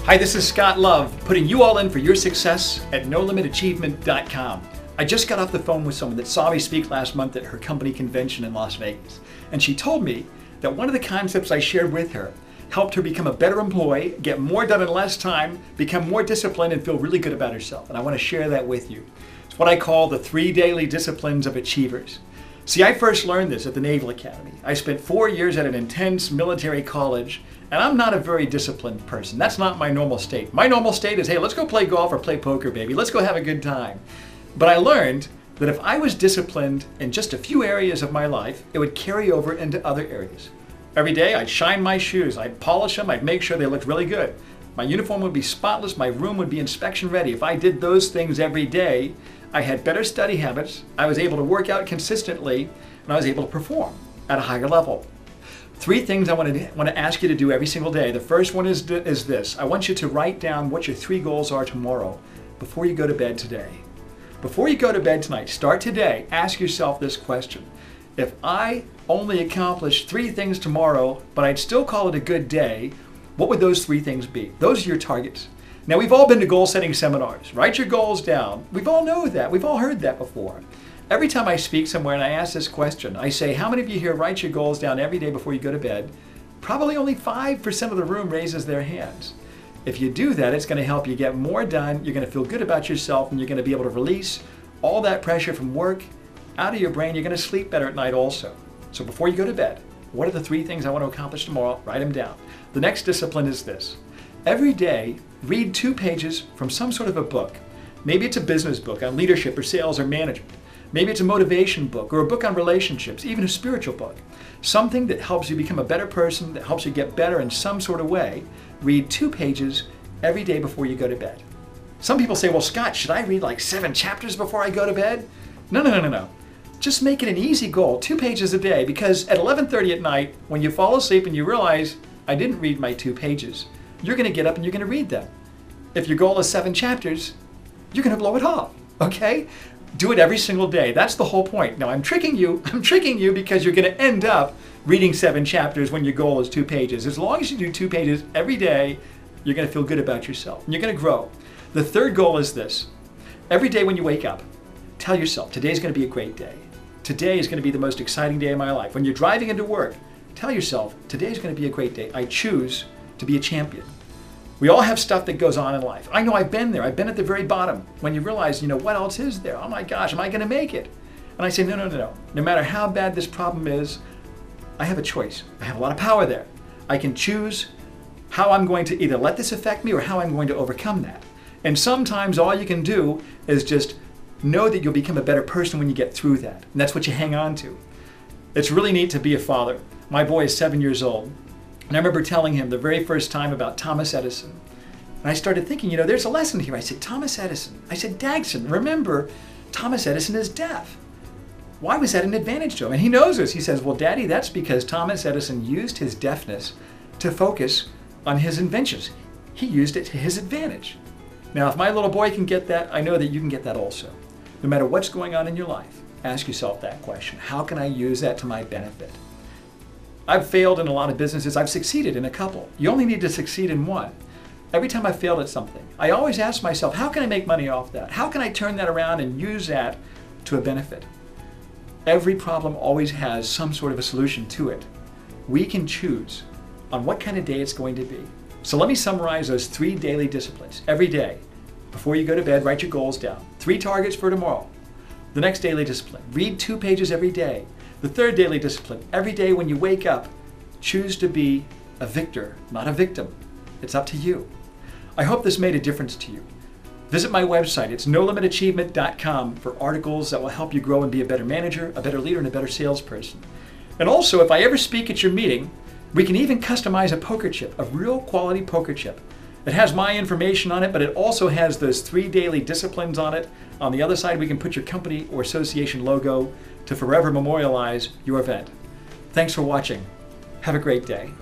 Hi, this is Scott Love, putting you all in for your success at NoLimitAchievement.com. I just got off the phone with someone that saw me speak last month at her company convention in Las Vegas. And she told me that one of the concepts I shared with her helped her become a better employee, get more done in less time, become more disciplined, and feel really good about herself. And I want to share that with you. It's what I call the 3 daily disciplines of achievers. See, I first learned this at the Naval Academy. I spent 4 years at an intense military college, and I'm not a very disciplined person. That's not my normal state. My normal state is, hey, let's go play golf or play poker, baby. Let's go have a good time. But I learned that if I was disciplined in just a few areas of my life, it would carry over into other areas. Every day I'd shine my shoes, I'd polish them, I'd make sure they looked really good. My uniform would be spotless, my room would be inspection ready. If I did those things every day, I had better study habits, I was able to work out consistently, and I was able to perform at a higher level. 3 things I want to ask you to do every single day. The first one is this. I want you to write down what your 3 goals are tomorrow before you go to bed today. Before you go to bed tonight, start today, ask yourself this question. If I only accomplish 3 things tomorrow, but I'd still call it a good day, what would those 3 things be? Those are your targets. Now, we've all been to goal-setting seminars. Write your goals down. We've all know that. We've all heard that before. Every time I speak somewhere and I ask this question, I say, how many of you here write your goals down every day before you go to bed? Probably only 5% of the room raises their hands. If you do that, it's going to help you get more done. You're going to feel good about yourself, and you're going to be able to release all that pressure from work out of your brain. You're going to sleep better at night also. So before you go to bed, what are the 3 things I want to accomplish tomorrow? Write them down. The next discipline is this. Every day, read 2 pages from some sort of a book. Maybe it's a business book on leadership or sales or management. Maybe it's a motivation book or a book on relationships, even a spiritual book. Something that helps you become a better person, that helps you get better in some sort of way. Read 2 pages every day before you go to bed. Some people say, well, Scott, should I read like 7 chapters before I go to bed? No. Just make it an easy goal, 2 pages a day, because at 11:30 at night, when you fall asleep and you realize, I didn't read my 2 pages, you're going to get up and you're going to read them. If your goal is 7 chapters, you're going to blow it off, okay? Do it every single day. That's the whole point. Now, I'm tricking you because you're going to end up reading 7 chapters when your goal is 2 pages. As long as you do 2 pages every day, you're going to feel good about yourself and you're going to grow. The third goal is this. Every day when you wake up, tell yourself, today's going to be a great day. Today is going to be the most exciting day of my life. When you're driving into work, tell yourself, today's going to be a great day. I choose to be a champion. We all have stuff that goes on in life. I know I've been there. I've been at the very bottom when you realize, what else is there? Oh my gosh, am I going to make it? And I say, no. No matter how bad this problem is, I have a choice. I have a lot of power there. I can choose how I'm going to either let this affect me or how I'm going to overcome that. And sometimes all you can do is just know that you'll become a better person when you get through that. And that's what you hang on to. It's really neat to be a father. My boy is 7 years old. And I remember telling him the very first time about Thomas Edison. And I started thinking, there's a lesson here. I said, Thomas Edison. I said, Dagson, remember, Thomas Edison is deaf. Why was that an advantage to him? And he knows this. He says, well, Daddy, that's because Thomas Edison used his deafness to focus on his inventions. He used it to his advantage. Now, if my little boy can get that, I know that you can get that also. No matter what's going on in your life, ask yourself that question. How can I use that to my benefit? I've failed in a lot of businesses. I've succeeded in a couple. You only need to succeed in one. Every time I failed at something, I always ask myself, how can I make money off that? How can I turn that around and use that to a benefit? Every problem always has some sort of a solution to it. We can choose on what kind of day it's going to be. So let me summarize those 3 daily disciplines. Every day, before you go to bed, write your goals down. 3 targets for tomorrow. The next daily discipline, read 2 pages every day. The third daily discipline, every day when you wake up, choose to be a victor, not a victim. It's up to you. I hope this made a difference to you. Visit my website. It's NoLimitAchievement.com for articles that will help you grow and be a better manager, a better leader, and a better salesperson. And also, if I ever speak at your meeting, we can even customize a poker chip, a real quality poker chip. It has my information on it, but it also has those 3 daily disciplines on it. On the other side, we can put your company or association logo to forever memorialize your event. Thanks for watching. Have a great day.